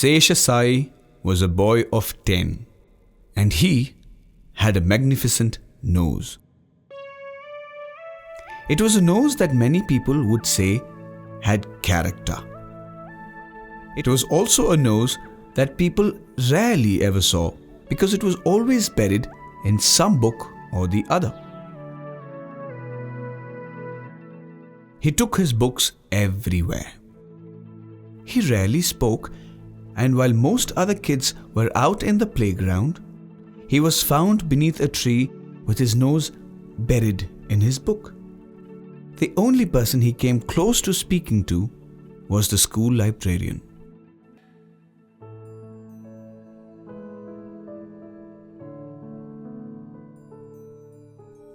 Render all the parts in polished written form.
Sesha Sai was a boy of 10 and he had a magnificent nose. It was a nose that many people would say had character. It was also a nose that people rarely ever saw because it was always buried in some book or the other. He took his books everywhere. He rarely spoke, and while most other kids were out in the playground, he was found beneath a tree with his nose buried in his book. The only person he came close to speaking to was the school librarian.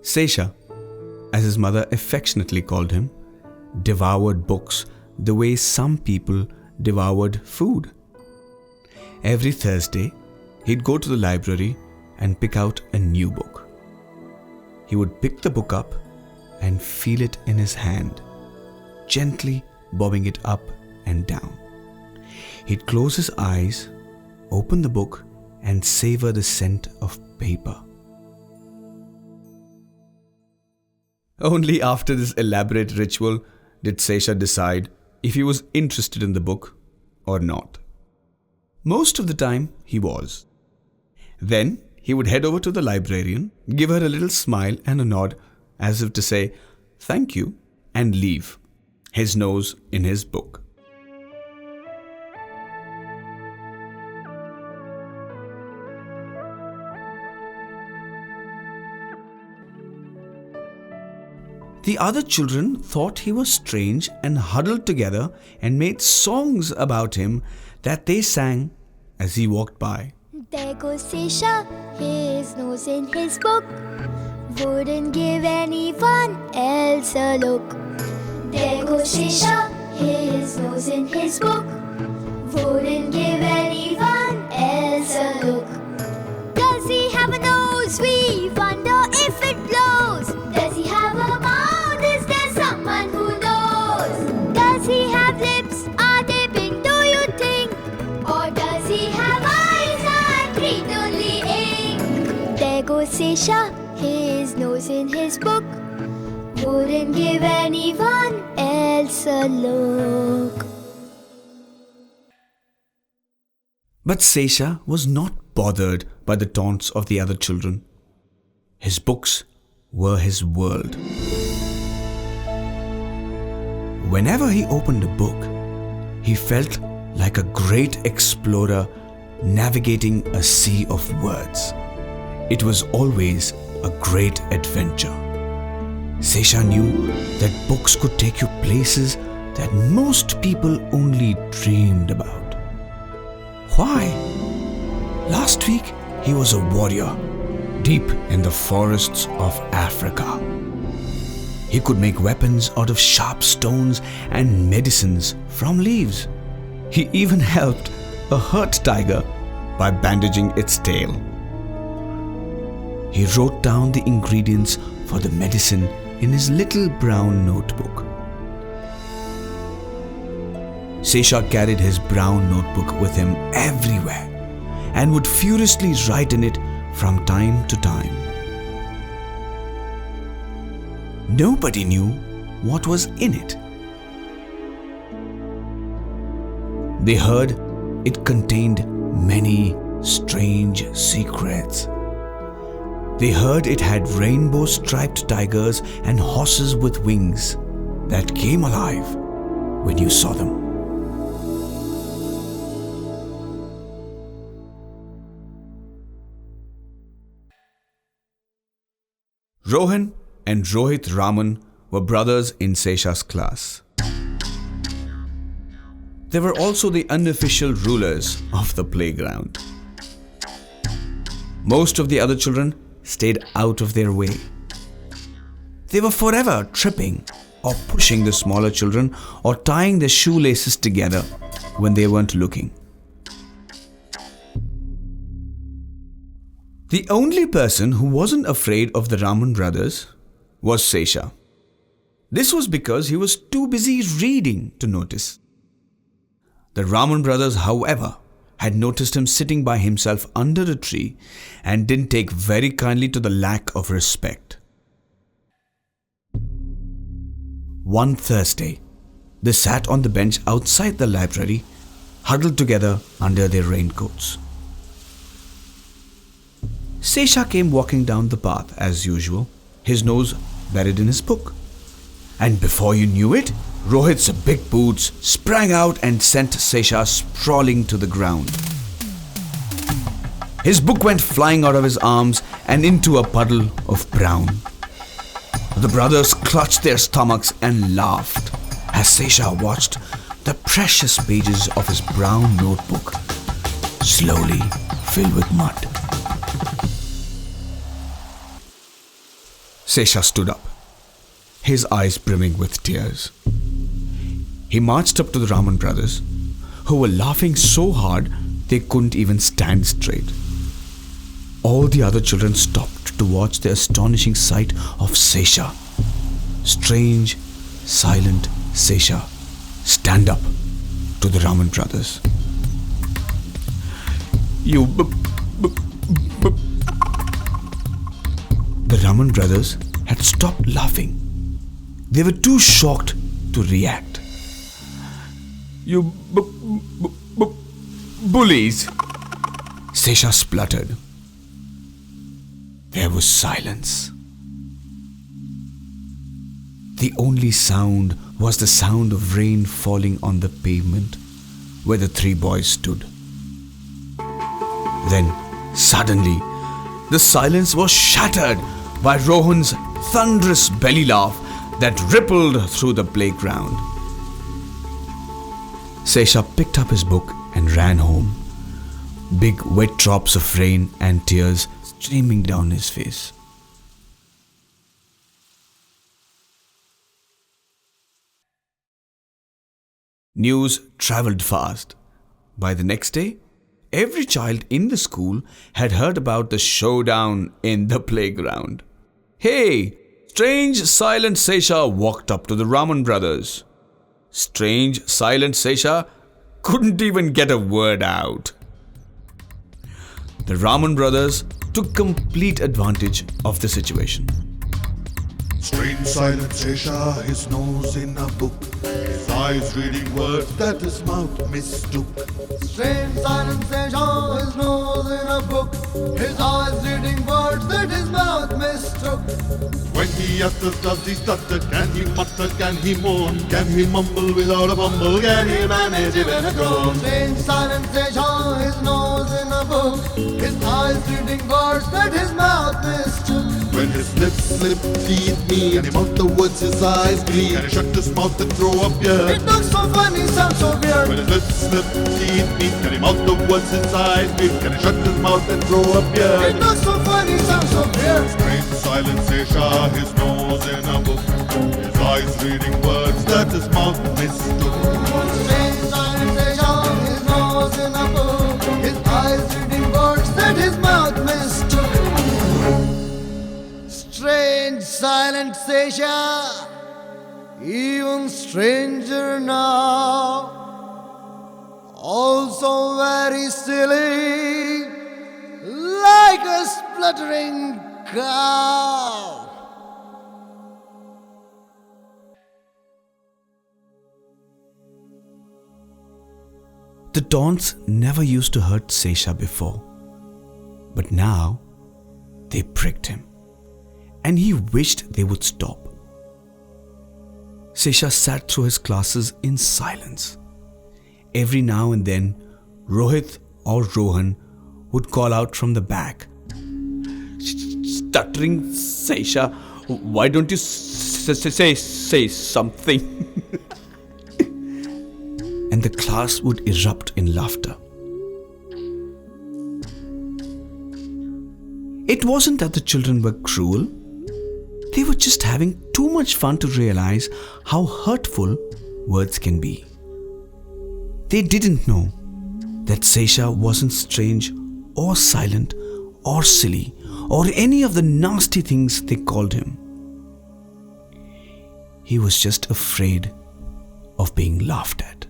Sesha, as his mother affectionately called him, devoured books the way some people devoured food. Every Thursday, he'd go to the library and pick out a new book. He would pick the book up and feel it in his hand, gently bobbing it up and down. He'd close his eyes, open the book, and savor the scent of paper. Only after this elaborate ritual did Sesha decide if he was interested in the book or not. Most of the time, he was. Then he would head over to the librarian, give her a little smile and a nod as if to say, "Thank you," and leave, his nose in his book. The other children thought he was strange and huddled together and made songs about him that they sang as he walked by. There goes Sesha, his nose in his book. Wouldn't give anyone else a look. There goes Sesha, his nose in his book. Wouldn't give anyone else a look. Does he have a nose? We wonder if it blows. Does he have a mouth? Is there someone who knows? Does he have lips? Are they pink, do you think? Or does he have eyes that read only ink? There goes Sesha, his nose in his book. Wouldn't give anyone else a look. But Sesha was not bothered by the taunts of the other children. His books were his world. Whenever he opened a book, he felt like a great explorer navigating a sea of words. It was always a great adventure. Sesha knew that books could take you places that most people only dreamed about. Why? Last week, he was a warrior deep in the forests of Africa. He could make weapons out of sharp stones and medicines from leaves. He even helped a hurt tiger by bandaging its tail. He wrote down the ingredients for the medicine in his little brown notebook. Sesha carried his brown notebook with him everywhere and would furiously write in it from time to time. Nobody knew what was in it. They heard it contained many strange secrets. They heard it had rainbow-striped tigers and horses with wings that came alive when you saw them. Rohan and Rohit Raman were brothers in Sesha's class. They were also the unofficial rulers of the playground. Most of the other children stayed out of their way. They were forever tripping or pushing the smaller children or tying their shoelaces together when they weren't looking. The only person who wasn't afraid of the Raman brothers was Sesha. This was because he was too busy reading to notice. The Raman brothers, however, had noticed him sitting by himself under a tree and didn't take very kindly to the lack of respect. One Thursday, they sat on the bench outside the library, huddled together under their raincoats. Sesha came walking down the path as usual, his nose buried in his book. And before you knew it, Rohit's big boots sprang out and sent Sesha sprawling to the ground. His book went flying out of his arms and into a puddle of brown. The brothers clutched their stomachs and laughed as Sesha watched the precious pages of his brown notebook slowly fill with mud. Sesha stood up, his eyes brimming with tears. He marched up to the Raman brothers, who were laughing so hard they couldn't even stand straight. All the other children stopped to watch the astonishing sight of Sesha. Strange, silent Sesha stand up to the Raman brothers. The Raman brothers had stopped laughing. They were too shocked to react. You bullies, Sesha spluttered. There was silence. The only sound was the sound of rain falling on the pavement where the three boys stood. Then, suddenly, the silence was shattered by Rohan's thunderous belly laugh that rippled through the playground. Sesha picked up his book and ran home, big wet drops of rain and tears streaming down his face. News travelled fast. By the next day, every child in the school had heard about the showdown in the playground. Hey, strange silent Sesha walked up to the Raman brothers. Strange silent Sesha couldn't even get a word out. The Raman brothers took complete advantage of the situation. Strange silent Sesha, his nose in a book, his eyes reading words that his mouth mistook. Strange silent Sesha, his nose in a book, his eyes reading words that his mouth mistook. When he utters, does he stutter? Can he mutter? Can he moan? Can he mumble without a fumble? Can he manage even a groan? Strange silent Sesha, his nose in a book, his eyes reading words that his mouth mistook. When his lips slip, teeth meet, and he mouth the words his eyes gleam, can he shut his mouth and throw up beer? It looks so funny, sounds so weird. When his lips slip, teeth meet, can he mouth the words his eyes gleam, can he shut his mouth and throw up beer? It looks so funny, sounds so weird. Strange silent Sesha, his nose in a book, his eyes reading words that his mouth mistook. Strange silent Sesha, his nose in a book, his eyes reading words that his mouth mistook. Strange silent Sesha, even stranger now, also very silly, like a spluttering cow. The taunts never used to hurt Sesha before, but now they pricked him, and he wished they would stop. Sesha sat through his classes in silence. Every now and then, Rohit or Rohan would call out from the back, "Stuttering Sesha, why don't you say something?" And the class would erupt in laughter. It wasn't that the children were cruel. They were just having too much fun to realize how hurtful words can be. They didn't know that Sesha wasn't strange or silent or silly or any of the nasty things they called him. He was just afraid of being laughed at.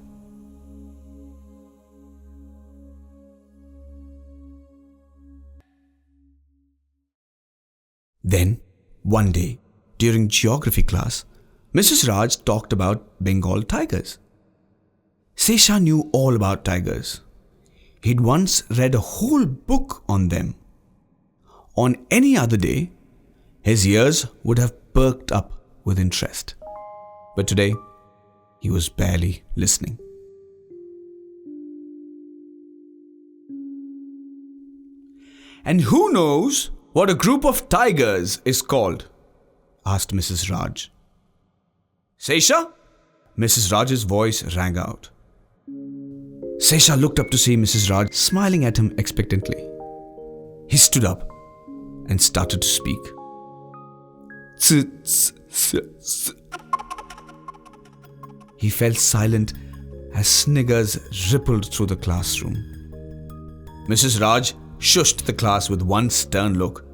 Then, one day, during geography class, Mrs. Raj talked about Bengal tigers. Sesha knew all about tigers. He'd once read a whole book on them. On any other day, his ears would have perked up with interest. But today, he was barely listening. "And who knows what a group of tigers is called?" asked Mrs. Raj. "Sesha?" Mrs. Raj's voice rang out. Sesha looked up to see Mrs. Raj smiling at him expectantly. He stood up and started to speak. He fell silent as sniggers rippled through the classroom. Mrs. Raj shushed the class with one stern look.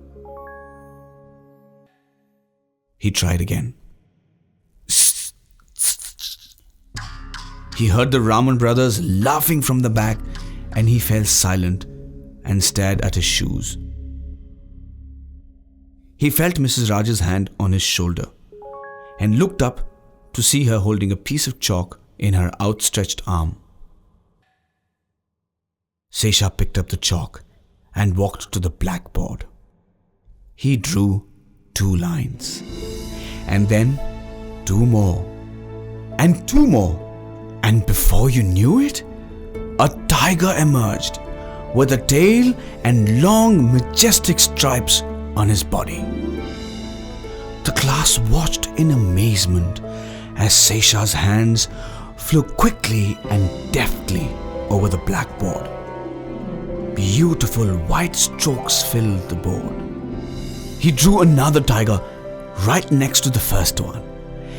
He tried again. He heard the Raman brothers laughing from the back, and he fell silent and stared at his shoes. He felt Mrs. Raj's hand on his shoulder and looked up to see her holding a piece of chalk in her outstretched arm. Sesha picked up the chalk and walked to the blackboard. He drew 2 lines, and then 2 more, and 2 more, and before you knew it, a tiger emerged with a tail and long, majestic stripes on his body. The class watched in amazement as Sesha's hands flew quickly and deftly over the blackboard. Beautiful white strokes filled the board. He drew another tiger right next to the first one,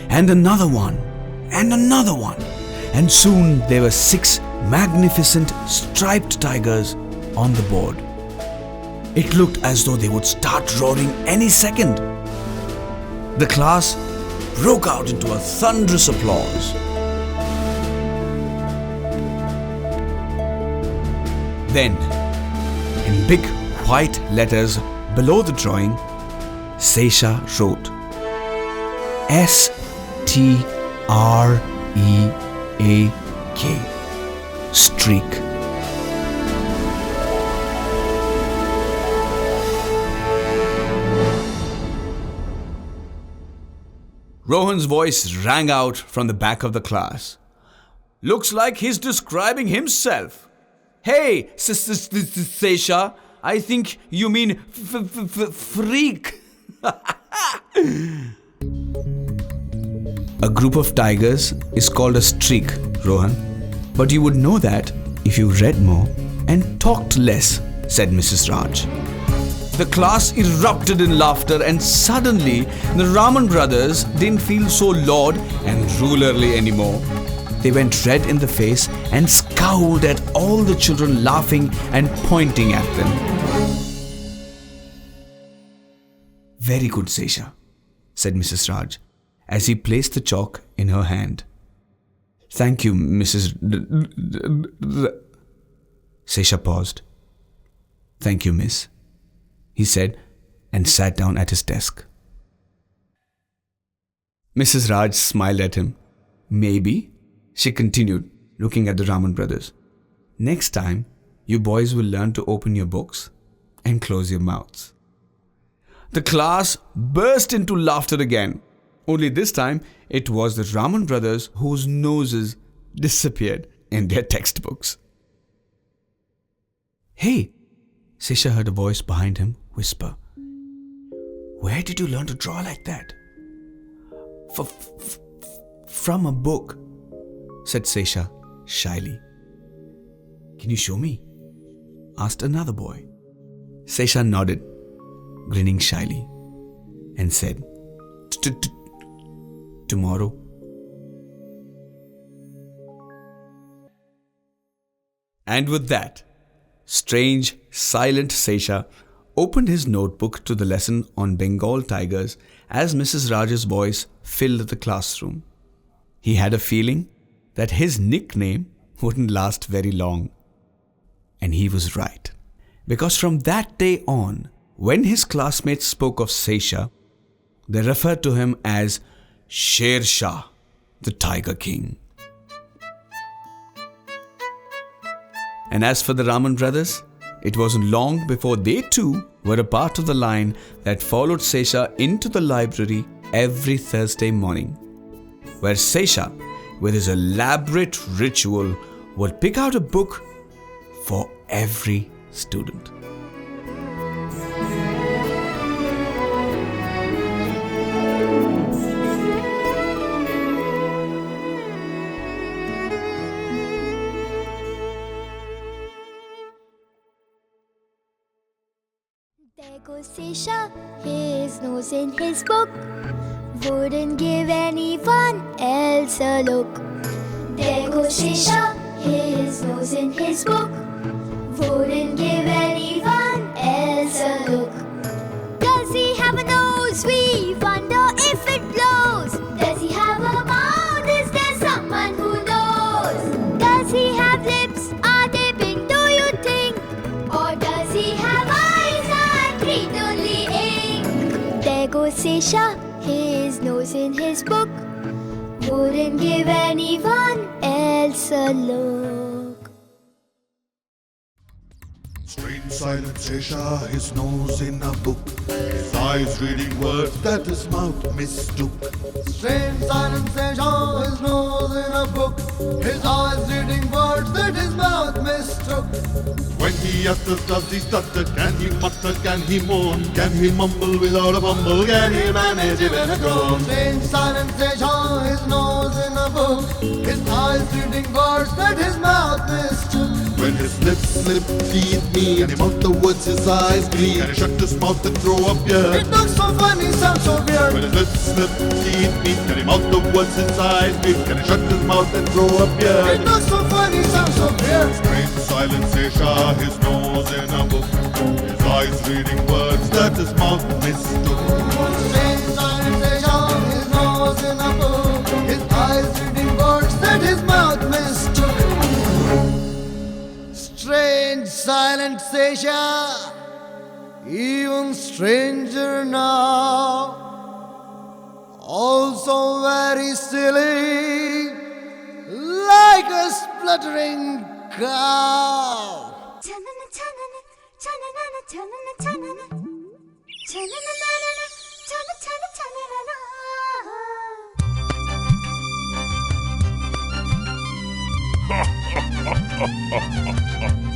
and another one, and another one, and soon there were 6 magnificent striped tigers on the board. It looked as though they would start roaring any second. The class broke out into a thunderous applause. Then, in big white letters below the drawing, Sesha wrote S-T-R-E-A-K, streak. Rohan's voice rang out from the back of the class. "Looks like he's describing himself. Hey, Sesha, I think you mean freak." A group of tigers is called a streak, Rohan. But you would know that if you read more and talked less, said Mrs. Raj. The class erupted in laughter, and suddenly the Raman brothers didn't feel so lord and rulerly anymore. They went red in the face and scowled at all the children laughing and pointing at them. "Very good, Sesha," said Mrs. Raj, as he placed the chalk in her hand. "Thank you, Mrs. Sesha paused. "Thank you, miss," he said, and sat down at his desk. Mrs. Raj smiled at him. "Maybe," she continued, looking at the Raman brothers, "next time, you boys will learn to open your books and close your mouths." The class burst into laughter again. Only this time, it was the Raman brothers whose noses disappeared in their textbooks. "Hey," Sesha heard a voice behind him whisper. "Where did you learn to draw like that?" From a book," said Sesha shyly. "Can you show me?" asked another boy. Sesha nodded, grinning shyly, and said, "Tomorrow." And with that, strange, silent Sesha opened his notebook to the lesson on Bengal tigers as Mrs. Raj's voice filled the classroom. He had a feeling that his nickname wouldn't last very long. And he was right. Because from that day on, When his classmates spoke of Sesha, they referred to him as Sher Shah, the Tiger King. And as for the Raman brothers, it wasn't long before they too were a part of the line that followed Sesha into the library every Thursday morning, where Sesha, with his elaborate ritual, would pick out a book for every student. There goes Sesha, his nose in his book, wouldn't give anyone else a look. There goes Sesha, his nose in his book, wouldn't give anyone else a look. Does he have a nose? We wonder if it blows. Does he have a mouth? Is there someone who knows? Does he have lips? Are they pink, do you think? Or does he have eyes and read only ink? There goes Sesha, his nose in his book, wouldn't give anyone else a look. Strange silent Sesha, his nose in a book, his eyes reading words that his mouth mistook. Strange silent Sesha, his nose in a book, his eyes reading words that his mouth mistook. When he utters, does he stutter? Can he mutter? Can he moan? Can he mumble without a fumble? Can he manage even a groan? Strange silent Sesha, his nose in a book, his eyes reading words that his mouth mistook. When his lips slip, teeth meet, can he mouth the words his eyes greet? Can he shut his mouth and throw up beer? It looks so funny, sounds so weird. When his lips slip, teeth meet, can he mouth the words his eyes greet? Can he shut his mouth and throw up beer? It looks so funny, sounds so weird. Strange silent Sesha, his nose in a book, his eyes reading words that his mouth mistook. Strange silent Sesha, his nose in a book, his eyes reading words that his mouth mistook. Strange silent Sesha, even stranger now, also very silly, like a spluttering cow. Ha ha ha ha ha!